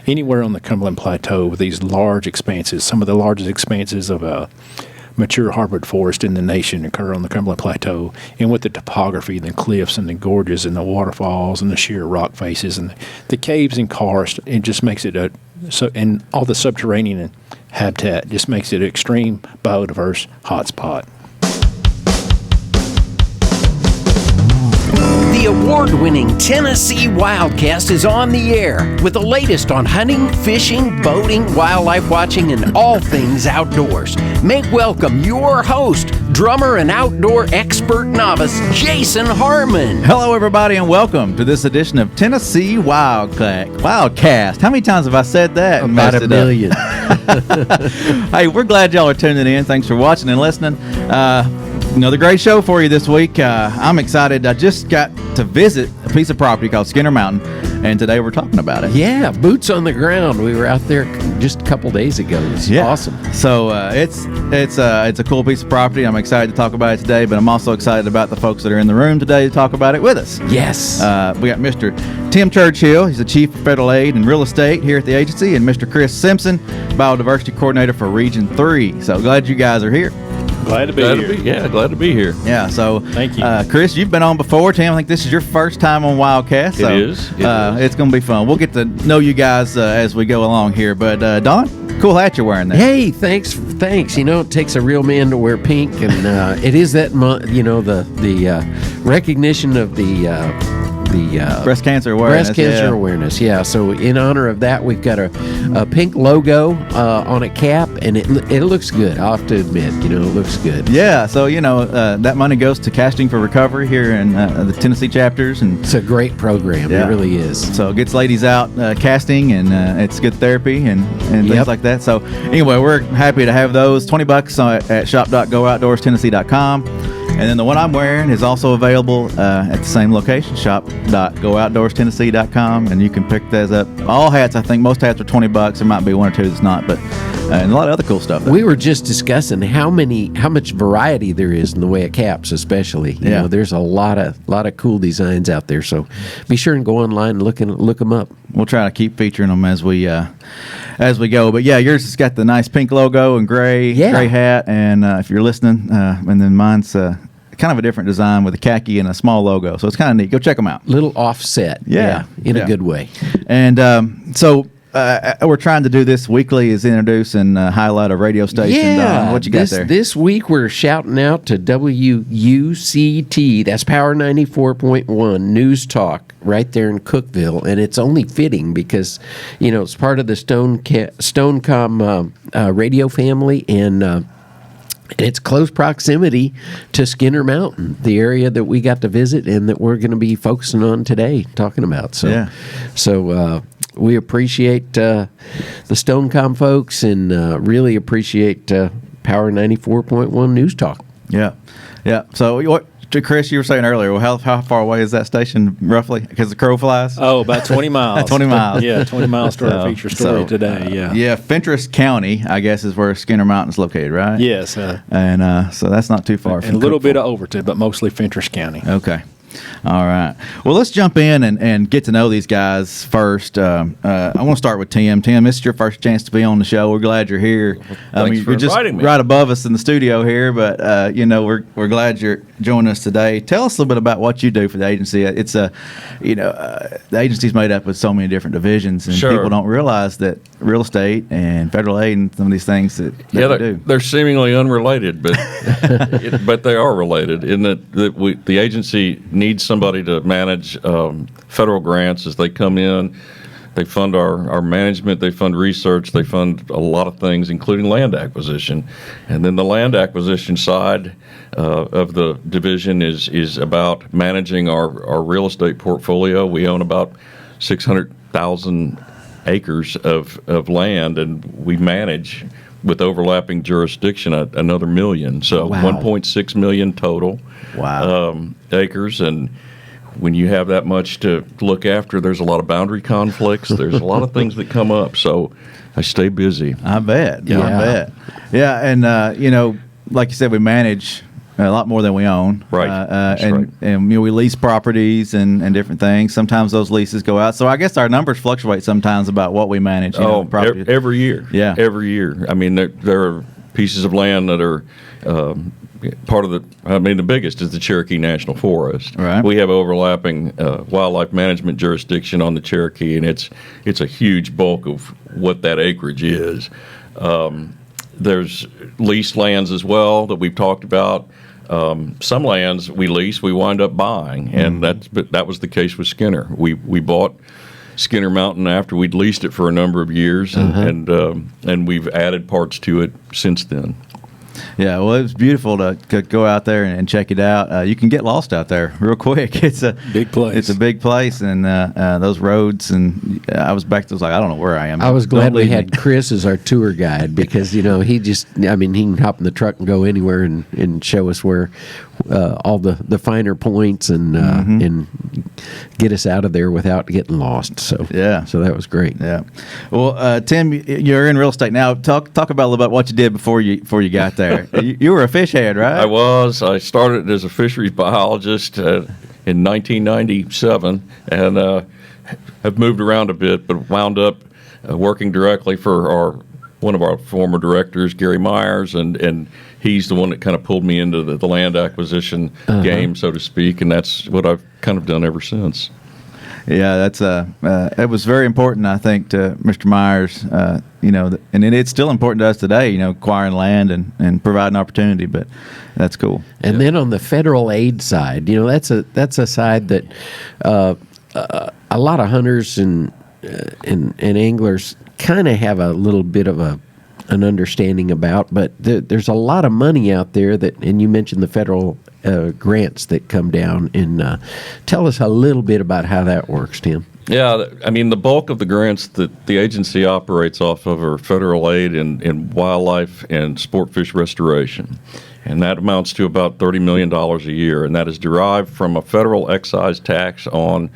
anywhere on the Cumberland Plateau with these large expanses, some of the largest expanses of mature hardwood forest in the nation occur on the Cumberland Plateau, and with the topography, the cliffs and the gorges and the waterfalls and the sheer rock faces and the caves and karst, it just makes it and all the subterranean habitat just makes it an extreme biodiverse hotspot. The award-winning Tennessee WildCast is on the air with the latest on hunting, fishing, boating, wildlife watching, and all things outdoors. Make welcome your host, drummer and outdoor expert novice, Jason Harmon. Hello, everybody, and welcome to this edition of Tennessee WildCast. How many times have I said that? About a million. Hey, we're glad y'all are tuning in. Thanks for watching and listening. Another great show for you this week. I'm excited. I just got to visit a piece of property called Skinner Mountain, and today we're talking about it. Yeah, boots on the ground. We were out there just a couple days ago. It's awesome. So it's a cool piece of property. I'm excited to talk about it today, but I'm also excited about the folks that are in the room today to talk about it with us. Yes. We got Mr. Tim Churchill. He's the Chief of Federal Aid and Real Estate here at the agency, and Mr. Chris Simpson, Biodiversity Coordinator for Region 3. So glad you guys are here. Glad to be here. Glad to be here. Yeah, so thank you. Chris, you've been on before. Tim, I think this is your first time on WildCast. So, It is. It's going to be fun. We'll get to know you guys as we go along here. But Don, cool hat you're wearing there. Hey, thanks. You know, it takes a real man to wear pink, and it is that month. You know, the recognition of the breast cancer awareness. Yeah. So in honor of that, we've got a pink logo on a cap, and it looks good. I'll have to admit, it looks good. Yeah. So that money goes to Casting for Recovery here in the Tennessee chapters, and it's a great program. Yeah. It really is. So it gets ladies out casting, and it's good therapy and things like that. So anyway, we're happy to have those. $20 at shop.gooutdoorstennessee.com. And then the one I'm wearing is also available at the same location, shop.gooutdoorstennessee.com, and you can pick those up. All hats, I think most hats are $20. There might be one or two that's not, but and a lot of other cool stuff. We were just discussing how much variety there is in the way of caps, especially. You know, there's a lot of cool designs out there. So be sure and go online and look them up. We'll try to keep featuring them as we go. But yeah, yours has got the nice pink logo and gray hat, and if you're listening, and then mine's kind of a different design with a khaki and a small logo, so it's kind of neat. Go check them out. Little offset, in a good way. And so we're trying to do this weekly, is introduce and highlight a radio station. Yeah, what you got there? This week we're shouting out to WUCT. That's Power 94.1 News Talk right there in Cookeville, and it's only fitting because it's part of the Stonecom radio family, and it's close proximity to Skinner Mountain, the area that we got to visit and that we're going to be focusing on today, talking about. So we appreciate the Stonecom folks, and really appreciate Power 94.1 News Talk. Yeah. So Chris, you were saying earlier, well, how far away is that station roughly? Because the crow flies? Oh, about 20 miles. 20 miles. Yeah, 20 miles to our feature story today, Yeah, Fentress County, I guess, is where Skinner Mountain's located, right? Yes. And so that's not too far from and a little bit of Overton, but mostly Fentress County. Okay. All right. Well, let's jump in and get to know these guys first. I want to start with Tim. Tim, this is your first chance to be on the show. We're glad you're here. Thanks for you're just inviting me. Right above us in the studio here, but we're glad you're joining us today. Tell us a little bit about what you do for the agency. It's the agency's made up with so many different divisions, and people don't realize that real estate and federal aid and some of these things that we do. They're seemingly unrelated, but but they are related in that the agency needs somebody to manage federal grants as they come in. They fund our management, they fund research, they fund a lot of things, including land acquisition. And then the land acquisition side of the division is about managing our real estate portfolio. We own about 600,000 acres of land, and we manage with overlapping jurisdiction another million. So 1.6 million total acres. And when you have that much to look after, there's a lot of boundary conflicts. There's a lot of things that come up. So I stay busy. I bet. Yeah, I bet. Yeah, and like you said, we manage a lot more than we own. Right. That's and right. and we lease properties and different things. Sometimes those leases go out. So I guess our numbers fluctuate sometimes about what we manage. Property. Every year. Yeah. Every year. I mean, there are pieces of land that are part of the biggest is the Cherokee National Forest. Right. We have overlapping wildlife management jurisdiction on the Cherokee, and it's a huge bulk of what that acreage is. There's leased lands as well that we've talked about. Some lands we lease, we wind up buying, and that was the case with Skinner. We bought Skinner Mountain after we'd leased it for a number of years, and we've added parts to it since then. Yeah, well, it was beautiful to go out there and check it out. You can get lost out there real quick. It's a Big place. It's a big place, and those roads. And I was back. I was like, I don't know where I am. I was glad Don't we leave had me. Chris as our tour guide because, he can hop in the truck and go anywhere and show us where all the finer points and get us out of there without getting lost. So so that was great. Yeah. Well, Tim, you're in real estate now. Talk about a little bit what you did before you got there. You were a fish head, right? I was. I started as a fisheries biologist in 1997, and have moved around a bit, but wound up working directly for one of our former directors, Gary Myers, and he's the one that kind of pulled me into the land acquisition game, so to speak, and that's what I've kind of done ever since. Yeah, that's it was very important, I think, to Mr. Myers. And it's still important to us today. Acquiring land and providing opportunity, but that's cool. And then on the federal aid side, that's a side that a lot of hunters and anglers kind of have a little bit of an understanding about. But there's a lot of money out there and you mentioned the federal grants that come down. And tell us a little bit about how that works, Tim. Yeah, I mean, the bulk of the grants that the agency operates off of are federal aid in wildlife and sport fish restoration. And that amounts to about $30 million a year. And that is derived from a federal excise tax on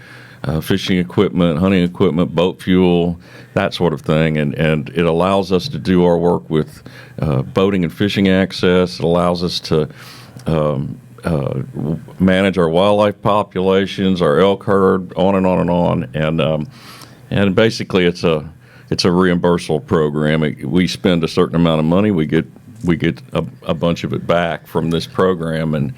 fishing equipment, hunting equipment, boat fuel, that sort of thing. And it allows us to do our work with boating and fishing access. It allows us to manage our wildlife populations, our elk herd, on and on and on, and basically it's a reimbursable program. We spend a certain amount of money, we get a bunch of it back from this program, and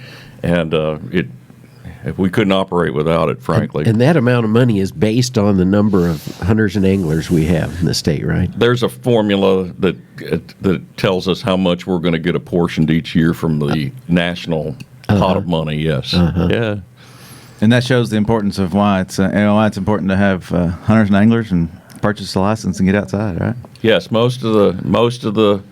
we couldn't operate without it, frankly. And that amount of money is based on the number of hunters and anglers we have in the state, right? There's a formula that tells us how much we're going to get apportioned each year from the national pot of money. Yes. Yeah. And that shows the importance of why it's important to have hunters and anglers and purchase a license and get outside, right? Yes, most of the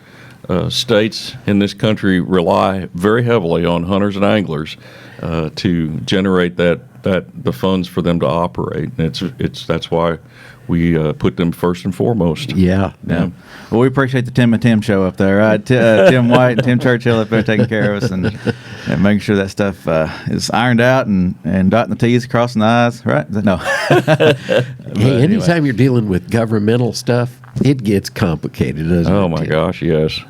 states in this country rely very heavily on hunters and anglers to generate the funds for them to operate. And that's why we put them first and foremost. Yeah. Well, we appreciate the Tim and Tim show up there. Right? Tim White and Tim Churchill up there taking care of us and making sure that stuff is ironed out and dotting the T's, crossing the I's. Right? No. Hey, anytime you're dealing with governmental stuff, it gets complicated, doesn't it? Oh my gosh, yes.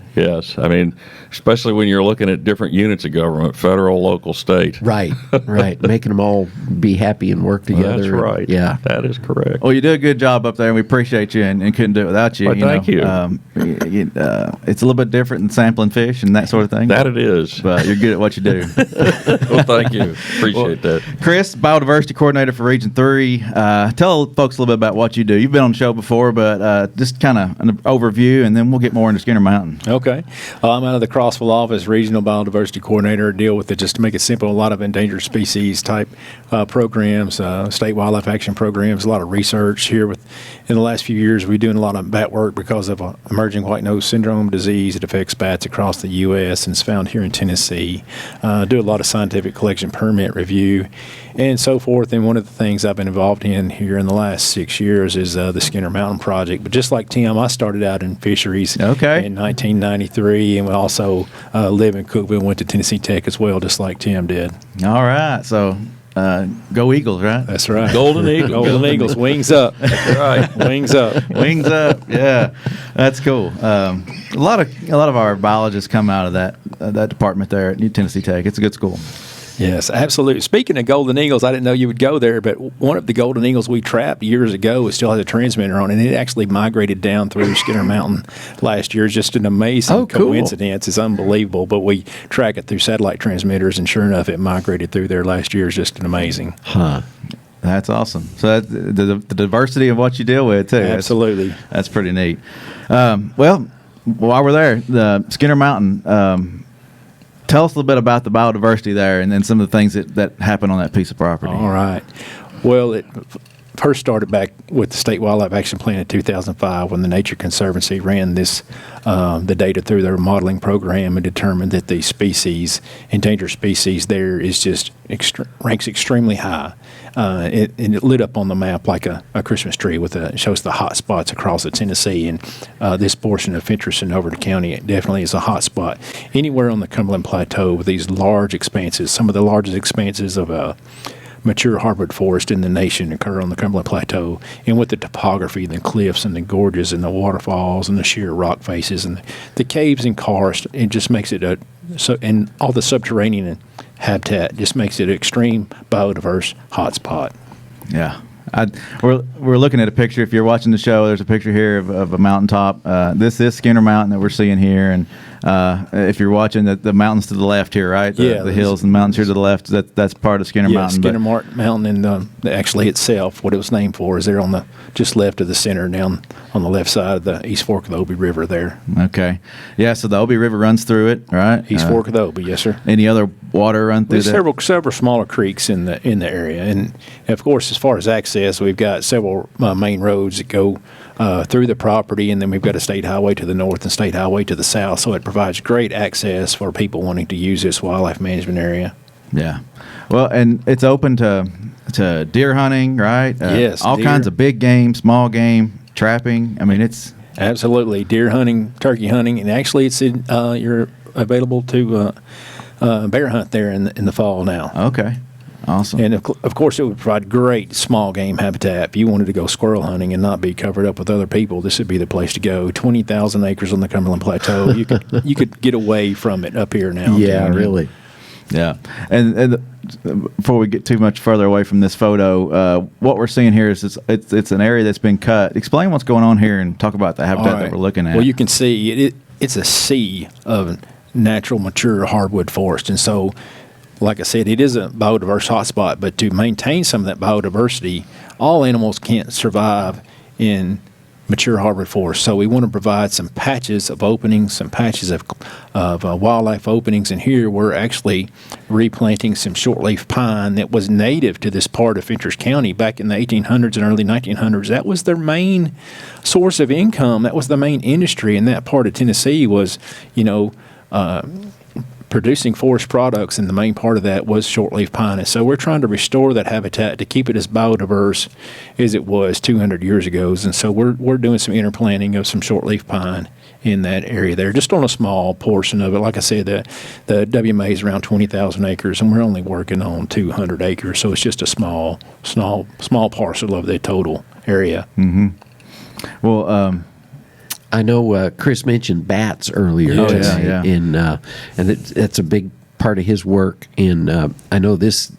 I mean, especially when you're looking at different units of government, federal, local, state. Right. Making them all be happy and work together. That's right. Yeah. That is correct. Well, you do a good job up there, and we appreciate you and couldn't do it without you. Well, thank you. It's a little bit different than sampling fish and that sort of thing. That it is. But you're good at what you do. Well, thank you. Appreciate that. Chris, Biodiversity Coordinator for Region 3. Tell folks a little bit about what you do. You've been on the show before, but just kind of an overview, and then we'll get more into Skinner Mountain. Okay. I'm out of the Crossville office, Regional Biodiversity Coordinator. Deal with it, just to make it simple, a lot of endangered species type programs, state wildlife action programs, a lot of research here. In the last few years, we're doing a lot of bat work because of emerging white nose syndrome disease. It affects bats across the U.S. and it's found here in Tennessee. Do a lot of scientific collection, permit review, and so forth. And one of the things I've been involved in here in the last 6 years is the Skinner Mountain Project. But just like Tim, I started out in fisheries in 1993, and we also live in Cookeville, went to Tennessee Tech as well, just like Tim did. All right. So go Eagles, right? That's right. Golden Eagles. Golden Eagles, wings up. That's right. Wings up. Wings up, yeah, that's cool. A lot of our biologists come out of that department there at New Tennessee Tech. It's a good school. Yes, absolutely. Speaking of golden eagles, I didn't know you would go there, but one of the golden eagles we trapped years ago still has a transmitter on, and it actually migrated down through Skinner Mountain last year. It's just an amazing coincidence. It's unbelievable, but we track it through satellite transmitters, and sure enough, it migrated through there last year. It's just an amazing. Huh. That's awesome. So the diversity of what you deal with, too. Absolutely. That's pretty neat. Well, while we're there, the Skinner Mountain, tell us a little bit about the biodiversity there and then some of the things that happen on that piece of property. All right. Well, it first started back with the State Wildlife Action Plan in 2005 when the Nature Conservancy ran the data through their modeling program and determined that the endangered species there is just ranks extremely high. And it lit up on the map like a Christmas tree it shows the hot spots across the Tennessee, and this portion of Fentress and Overton County definitely is a hot spot. Anywhere on the Cumberland Plateau with these large expanses, some of the largest expanses of mature hardwood forest in the nation occur on the Cumberland Plateau, and with the topography, the cliffs and the gorges and the waterfalls and the sheer rock faces and the caves and karst, it just makes it and all the subterranean habitat just makes it an extreme biodiverse hotspot. Yeah. We're looking at a picture. If you're watching the show, there's a picture here of a mountaintop. This is Skinner Mountain that we're seeing here, and if you're watching the mountains to the left here, right? The hills and mountains here to the left. That's part of Skinner Mountain. Skinner Mountain, and actually itself, what it was named for, is there on the just left of the center, down on the left side of the East Fork of the Obie River there. Okay. Yeah. So the Obie River runs through it, right? East Fork of the Obie, yes, sir. Any other water run through there? Several smaller creeks in the area, and of course, as far as access, we've got several main roads that go through the property, and then we've got a state highway to the north and state highway to the south. So it provides great access for people wanting to use this wildlife management area. Yeah. Well, and it's open to deer hunting, right? Yes. All kinds of big game, small game, trapping. I mean, it's absolutely deer hunting, turkey hunting, and actually, you're available to bear hunt there in the fall now. Okay. Awesome. And of course, it would provide great small game habitat. If you wanted to go squirrel hunting and not be covered up with other people, this would be the place to go. 20,000 acres on the Cumberland Plateau. You could get away from it up here now. Yeah, really. Yeah. And before we get too much further away from this photo, what we're seeing here is it's an area that's been cut. Explain what's going on here and talk about the habitat that we're looking at. Well, you can see it's a sea of natural mature hardwood forest, and so, like I said, it is a biodiverse hotspot, but to maintain some of that biodiversity, all animals can't survive in mature hardwood forest. So we want to provide some patches of openings, some patches of wildlife openings. And here we're actually replanting some shortleaf pine that was native to this part of Fentress County back in the 1800s and early 1900s. That was their main source of income. That was the main industry in that part of Tennessee was, producing forest products, and the main part of that was shortleaf pine. And so we're trying to restore that habitat to keep it as biodiverse as it was 200 years ago. And so we're doing some interplanting of some shortleaf pine in that area there, just on a small portion of it. Like I said, the WMA is around 20,000 acres, and we're only working on 200 acres. So it's just a small parcel of the total area. Mm-hmm. Well, I know Chris mentioned bats earlier today, and that's a big part of his work. And I know this,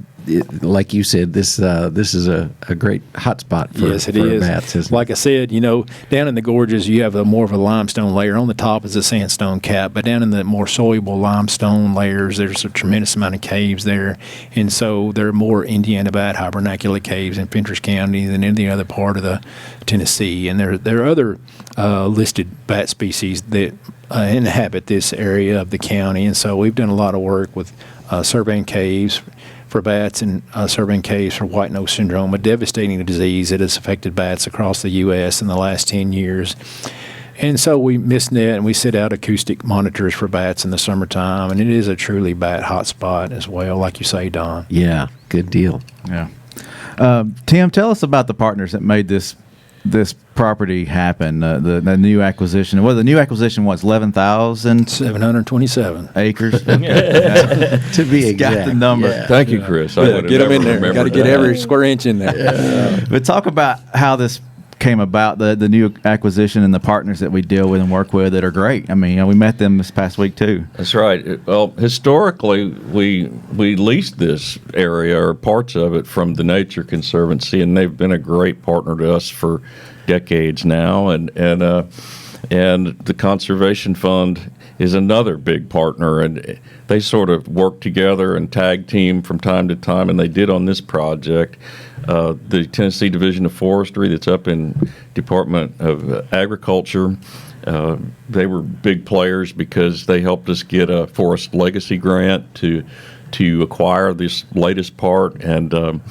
like you said, this is a great hotspot for, yes, it for is. bats. Isn't like I said, down in the gorges, you have more of a limestone layer. On the top is a sandstone cap, but down in the more soluble limestone layers, there's a tremendous amount of caves there. And so there are more Indiana bat hibernaculate caves in Fentress County than any other part of the Tennessee. And there are other listed bat species that inhabit this area of the county. And so we've done a lot of work with surveying caves for bats and surveying caves for white nose syndrome, a devastating disease that has affected bats across the U.S. in the last 10 years. And so we misnet and we set out acoustic monitors for bats in the summertime, and it is a truly bat hotspot as well, like you say, Don. Yeah, good deal. Yeah. Tim, tell us about the partners that made this this property happen? The new acquisition. Well, the new acquisition was 11,000 727 acres. To be exact. Got the number. Yeah. Thank you, Chris. I would have Get them in never there. Got to remembered get that. every square inch in there. But talk about how this came about, the new acquisition and the partners that we deal with and work with that are great. I mean, we met them this past week too. That's right. Well, historically, we leased this area or parts of it from the Nature Conservancy, and they've been a great partner to us for decades now. And the Conservation Fund is another big partner, and they sort of work together and tag team from time to time, and they did on this project. The Tennessee Division of Forestry that's up in Department of Agriculture, they were big players because they helped us get a Forest Legacy grant to acquire this latest part, and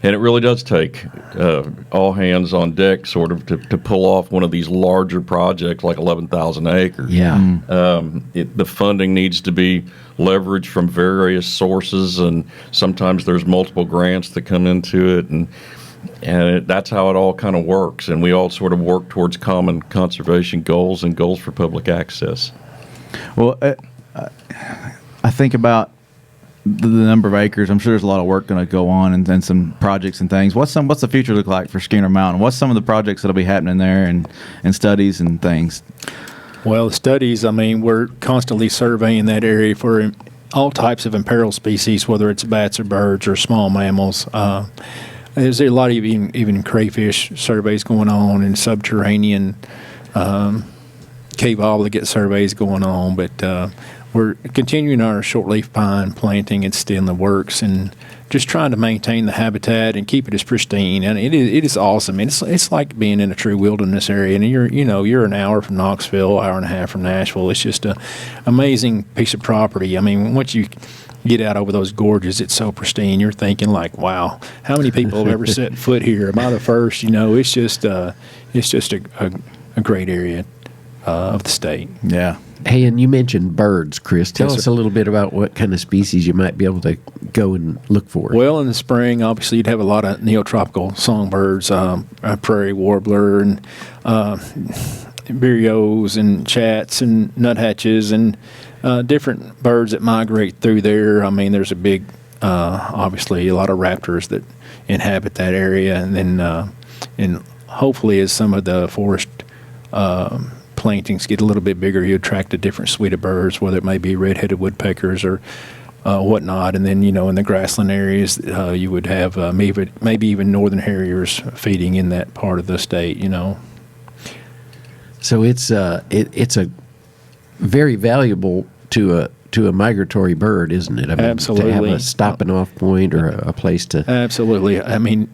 it really does take all hands on deck sort of to pull off one of these larger projects like 11,000 acres. Yeah. The funding needs to be leveraged from various sources, and sometimes there's multiple grants that come into it, and that's how it all kind of works. And we all sort of work towards common conservation goals and goals for public access. Well, I think about the number of acres. I'm sure there's a lot of work going to go on and some projects and things. What's the future look like for Skinner Mountain? What's some of the projects that'll be happening there and studies and things? Well, the studies, I mean, we're constantly surveying that area for all types of imperiled species, whether it's bats or birds or small mammals. There's a lot of even crayfish surveys going on and subterranean cave obligate surveys going on, but we're continuing our shortleaf pine planting. It's still in the works, and just trying to maintain the habitat and keep it as pristine. And it is awesome. It's like being in a true wilderness area. And you're an hour from Knoxville, hour and a half from Nashville. It's just an amazing piece of property. I mean, once you get out over those gorges, it's so pristine. You're thinking like, wow, how many people have ever set foot here? Am I the first? It's just a great area of the state. Yeah. Hey, and you mentioned birds, Chris. Tell Yes, us sir. a little bit about what kind of species you might be able to go and look for. Well, in the spring, obviously, you'd have a lot of neotropical songbirds, prairie warbler and vireos and chats and nuthatches and different birds that migrate through there. I mean, there's a big, obviously, a lot of raptors that inhabit that area. And then and hopefully as some of the forest plantings get a little bit bigger, you attract a different suite of birds, whether it may be red-headed woodpeckers or whatnot. And then, in the grassland areas, you would have maybe even northern harriers feeding in that part of the state, So it's a very valuable to a migratory bird, isn't it? I mean, Absolutely. To have a stopping off point or a place to. Absolutely. I mean,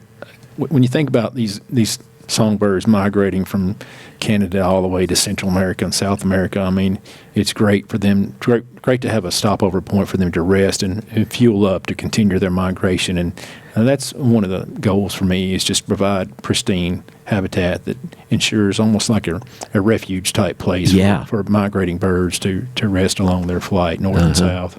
when you think about these songbirds migrating from Canada all the way to Central America and South America, I mean, it's great for them, great to have a stopover point for them to rest and fuel up to continue their migration. And that's one of the goals for me, is just provide pristine habitat that ensures almost like a refuge type place for migrating birds to rest along their flight, north and south.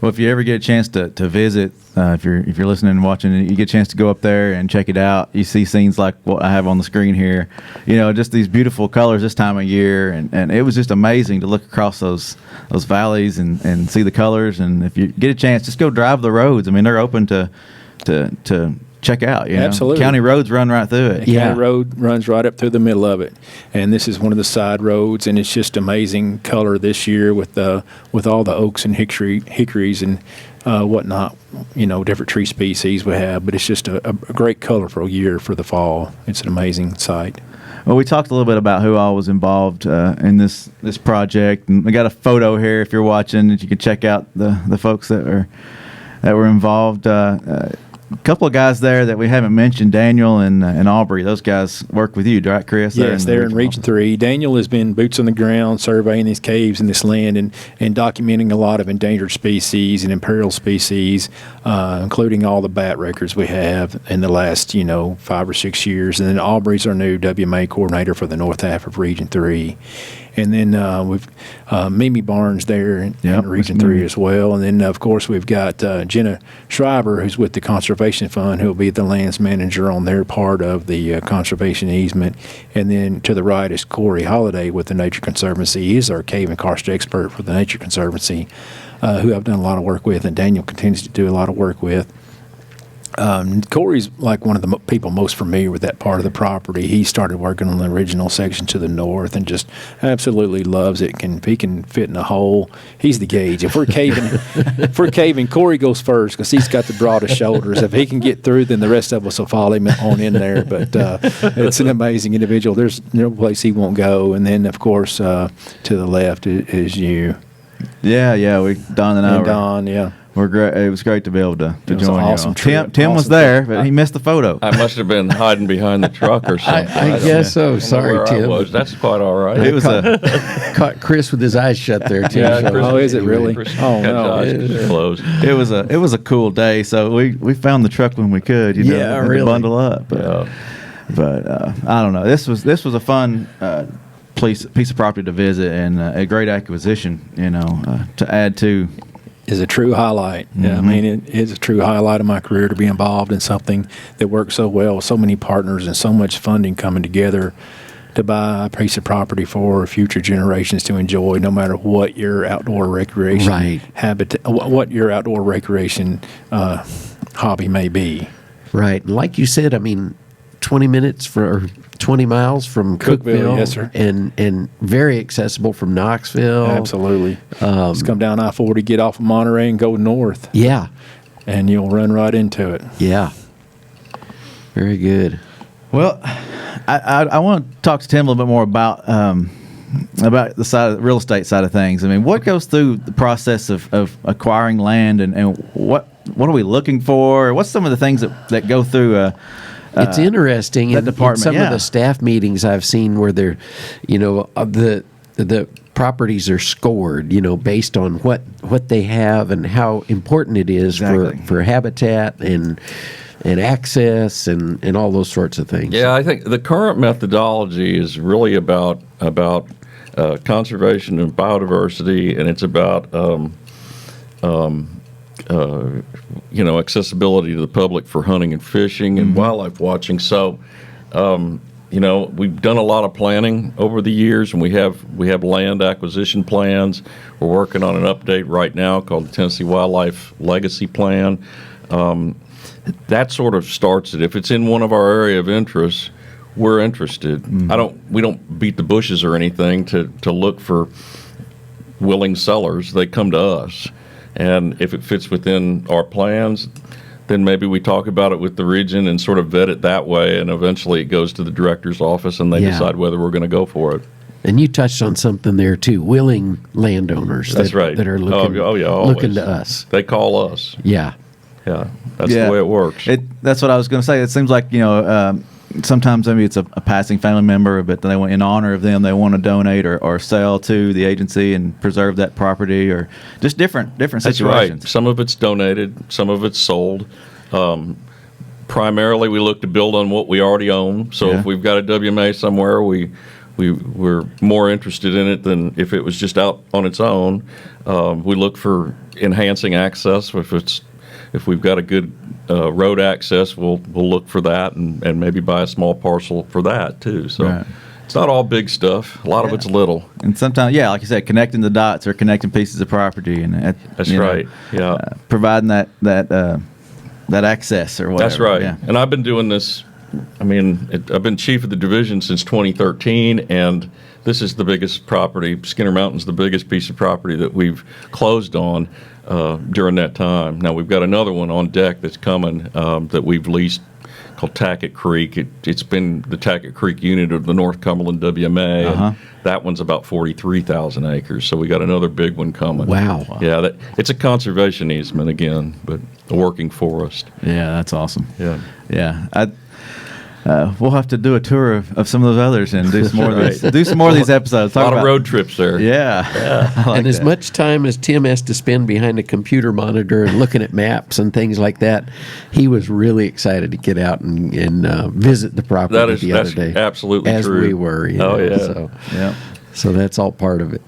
Well, if you ever get a chance to visit, if you're listening and watching, you get a chance to go up there and check it out. You see scenes like what I have on the screen here. Just these beautiful colors this time of year, and it was just amazing to look across those valleys and see the colors. And if you get a chance, just go drive the roads. I mean, they're open to check out. Absolutely. County roads run right through it. The county road runs right up through the middle of it, and this is one of the side roads, and it's just amazing color this year with all the oaks and hickories and whatnot, different tree species we have. But it's just a great colorful year for the fall. It's an amazing sight. Well, we talked a little bit about who all was involved in this project, and we got a photo here if you're watching that you can check out the folks that were involved. A couple of guys there that we haven't mentioned, Daniel and Aubrey. Those guys work with you, right, Chris? Yes, they're in Region 3. Daniel has been boots on the ground surveying these caves and this land and documenting a lot of endangered species and imperiled species, including all the bat records we have in the last, 5 or 6 years. And then Aubrey's our new WMA coordinator for the north half of Region 3. And then we've Mimi Barnes there in Region 3 as well. And then, of course, we've got Jenna Schreiber, who's with the Conservation Conservation Fund, who'll be the lands manager on their part of the conservation easement. And then to the right is Corey Holliday with the Nature Conservancy. He is our cave and karst expert for the Nature Conservancy, who I've done a lot of work with, and Daniel continues to do a lot of work with. Corey's like one of the people most familiar with that part of the property. He started working on the original section to the north and just absolutely loves it. If he can fit in a hole, he's the gauge. If we're caving, Corey goes first because he's got the broadest shoulders. If he can get through, then the rest of us will follow him on in there. But it's an amazing individual. There's no place he won't go. And then, of course, to the left is you. Yeah, Don and I were. Don, yeah. We're great. It was great to be able to It was join an awesome you. trip. Tim was Awesome there, trip. but he missed the photo. I must have been hiding behind the truck or something. I don't- guess so. I don't know Sorry, where I Tim. was. That's quite all right. It was Caught Chris with his eyes shut there too. Yeah, so- Chris- Oh, is it really? Chris Oh, had no. his eyes closed. it was a cool day. So we found the truck when we could. Yeah, had to really. bundle up. But, I don't know. This was a fun piece of property to visit and a great acquisition. To add to. Is a true highlight. Yeah, I mean, it is a true highlight of my career to be involved in something that works so well, so many partners and so much funding coming together to buy a piece of property for future generations to enjoy, no matter what your outdoor recreation habitat, what your outdoor recreation hobby may be. Right. Like you said, I mean, 20 miles from Cookville. Yes, sir. And very accessible from Knoxville. Absolutely. Just come down I-40, get off of Monterey, and go north, Yeah. and you'll run right into it. Yeah. Very good. Well, I want to talk to Tim a little bit more about the side of the real estate side of things. I mean, what goes through the process of acquiring land, and what are we looking for? What's some of the things that go through? It's interesting that in department, some yeah. of the staff meetings I've seen where they're, the properties are scored, based on what they have and how important it is Exactly. for habitat and access and all those sorts of things. Yeah, I think the current methodology is really about conservation and biodiversity, and it's about accessibility to the public for hunting and fishing and wildlife watching. So, we've done a lot of planning over the years, and we have land acquisition plans. We're working on an update right now called the Tennessee Wildlife Legacy Plan. That sort of starts it. If it's in one of our area of interest, we're interested. We don't beat the bushes or anything to look for willing sellers. They come to us. And if it fits within our plans, then maybe we talk about it with the region and sort of vet it that way, and eventually it goes to the director's office and they decide whether we're going to go for it. And you touched on something there too, willing landowners. That's right. That are looking, always. looking to us. They call us. Yeah. Yeah, that's the way it works. That's what I was going to say. It seems like sometimes maybe it's a passing family member, but they want, in honor of them, they want to donate or sell to the agency and preserve that property, or just different That's situations. right. Some of it's donated, some of it's sold. Primarily, we look to build on what we already own. So if we've got a WMA somewhere, we're more interested in it than if it was just out on its own. We look for enhancing access. If we've got a good road access, we'll look for that and maybe buy a small parcel for that too. So it's not all big stuff. A lot of it's little. And sometimes, like you said, connecting the dots or connecting pieces of property, and That's right. providing that access or whatever. That's right. Yeah. And I've been doing this. I mean, I've been chief of the division since 2013, and this is the biggest property. Skinner Mountain's the biggest piece of property that we've closed on during that time. Now, we've got another one on deck that's coming that we've leased called Tackett Creek. It's been the Tackett Creek unit of the North Cumberland WMA. And that one's about 43,000 acres, so we got another big one coming. Wow. Yeah, it's a conservation easement again, but a working forest. Yeah, that's awesome. Yeah. Yeah. We'll have to do a tour of some of those others and do some more of these. Do some more of these episodes. A lot of road trips there. Yeah. I like And as that. much time as Tim has to spend behind a computer monitor and looking at maps and things like that, he was really excited to get out and visit the property the other That's day. absolutely as true. we were. Yeah. So, Yeah. so that's all part of it.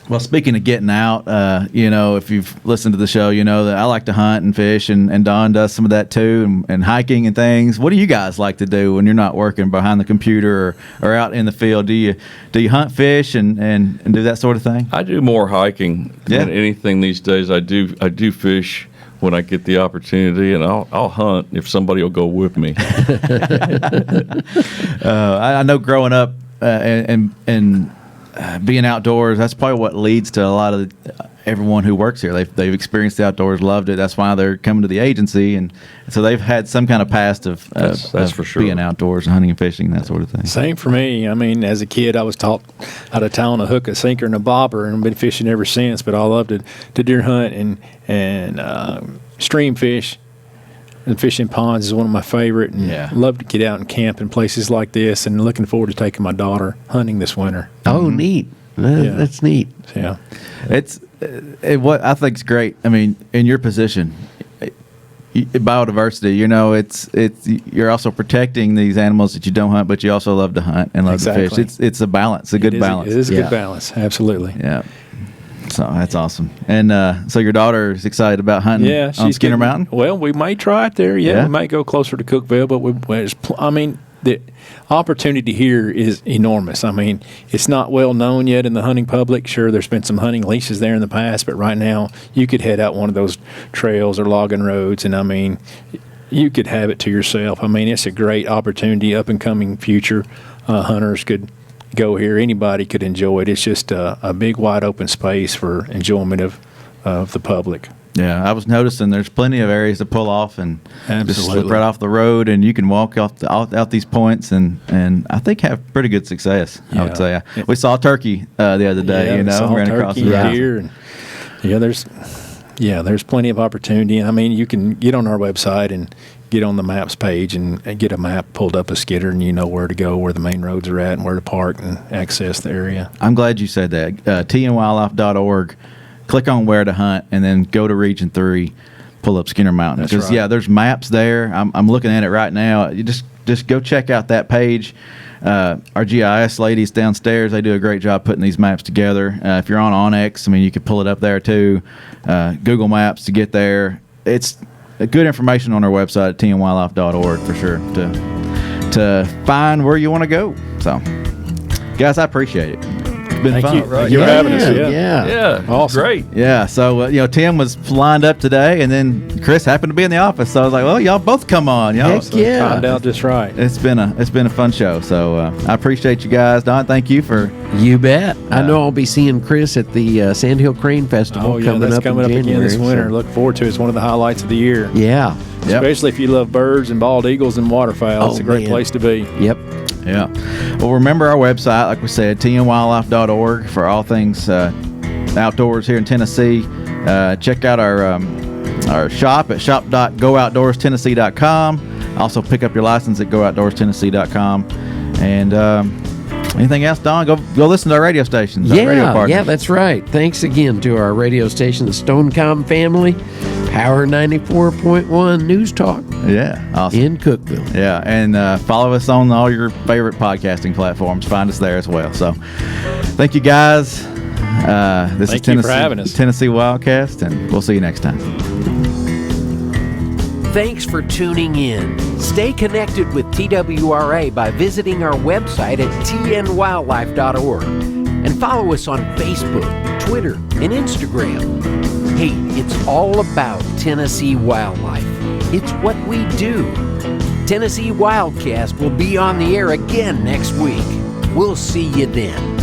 Well, speaking of getting out, you know, if you've listened to the show, you know that I like to hunt and fish, and Don does some of that too, and hiking and things. What do you guys like to do when you're not working behind the computer or out in the field? Do you hunt, fish, and do that sort of thing? I do more hiking than anything these days. I do fish when I get the opportunity, and I'll hunt if somebody will go with me. I know growing up and being outdoors, that's probably what leads to a lot of everyone who works here. They've experienced the outdoors, loved it. That's why they're coming to the agency, and so they've had some kind of past of that's for sure, being outdoors and hunting and fishing, that sort of thing. Same for me. I mean, as a kid, I was taught how to tie on a hook, a sinker, and a bobber, and I've been fishing ever since. But I love to deer hunt and stream fish. And fishing ponds is one of my favorite, and love to get out and camp in places like this. And looking forward to taking my daughter hunting this winter. Oh, neat! That's neat. Yeah, it's what I think is great. I mean, in your position, biodiversity. You know, it's you're also protecting these animals that you don't hunt, but you also love to hunt and love to fish. It's a balance, a good balance. It is a good balance, absolutely. Yeah. So that's awesome. And so your daughter is excited about hunting on Skinner Mountain? Well, we may try it there. Yeah, we might go closer to Cookeville, but I mean, the opportunity here is enormous. I mean, it's not well known yet in the hunting public. Sure, there's been some hunting leases there in the past, but right now you could head out one of those trails or logging roads, and I mean, you could have it to yourself. I mean, it's a great opportunity. Up and coming future hunters could go here. Anybody could enjoy it. It's just a big, wide open space for enjoyment of the public. Yeah, I was noticing there's plenty of areas to pull off and just slip right off the road, and you can walk out these points and I think have pretty good success. I would say we saw turkey the other day. Ran across the deer, and there's plenty of opportunity. I mean, you can get on our website and get on the maps page and get a map pulled up a skidder, and you know where to go, where the main roads are at, and where to park and access the area. I'm glad you said that. tnwildlife.org. Click on where to hunt, and then go to Region 3, pull up Skinner Mountain. Because there's maps there. I'm looking at it right now. You just go check out that page. Our GIS ladies downstairs, they do a great job putting these maps together. If you're on Onyx, I mean, you could pull it up there too. Google Maps to get there. It's good information on our website at tnwildlife.org for sure to find where you want to go. So, guys, I appreciate it. It's been fun. Thank you for having us. Yeah, awesome. Great. Yeah, so Tim was lined up today, and then Chris happened to be in the office. So I was like, well, y'all both come on, y'all. Heck yeah. Find out just right. It's been a fun show. So I appreciate you guys. Don, thank you for. You bet. I know I'll be seeing Chris at the Sandhill Crane Festival coming up again this winter. Look forward to it. It's one of the highlights of the year. Yeah. Especially if you love birds and bald eagles and waterfowl. It's a great place to be. Yep. Yeah. Well, remember our website, like we said, tnwildlife.org for all things outdoors here in Tennessee. Check out our shop at shop.gooutdoorstennessee.com. Also pick up your license at gooutdoorstennessee.com. And anything else, Don? Go listen to our radio stations. Yeah, that's right. Thanks again to our radio station, the Stonecom family, Power 94.1 News Talk. Yeah, awesome. In Cookeville. Yeah, and follow us on all your favorite podcasting platforms. Find us there as well. So, thank you guys. This is Tennessee, for having us. Tennessee WildCast, and we'll see you next time. Thanks for tuning in. Stay connected with TWRA by visiting our website at tnwildlife.org and follow us on Facebook, Twitter, and Instagram. Hey, it's all about Tennessee wildlife. It's what we do. Tennessee WildCast will be on the air again next week. We'll see you then.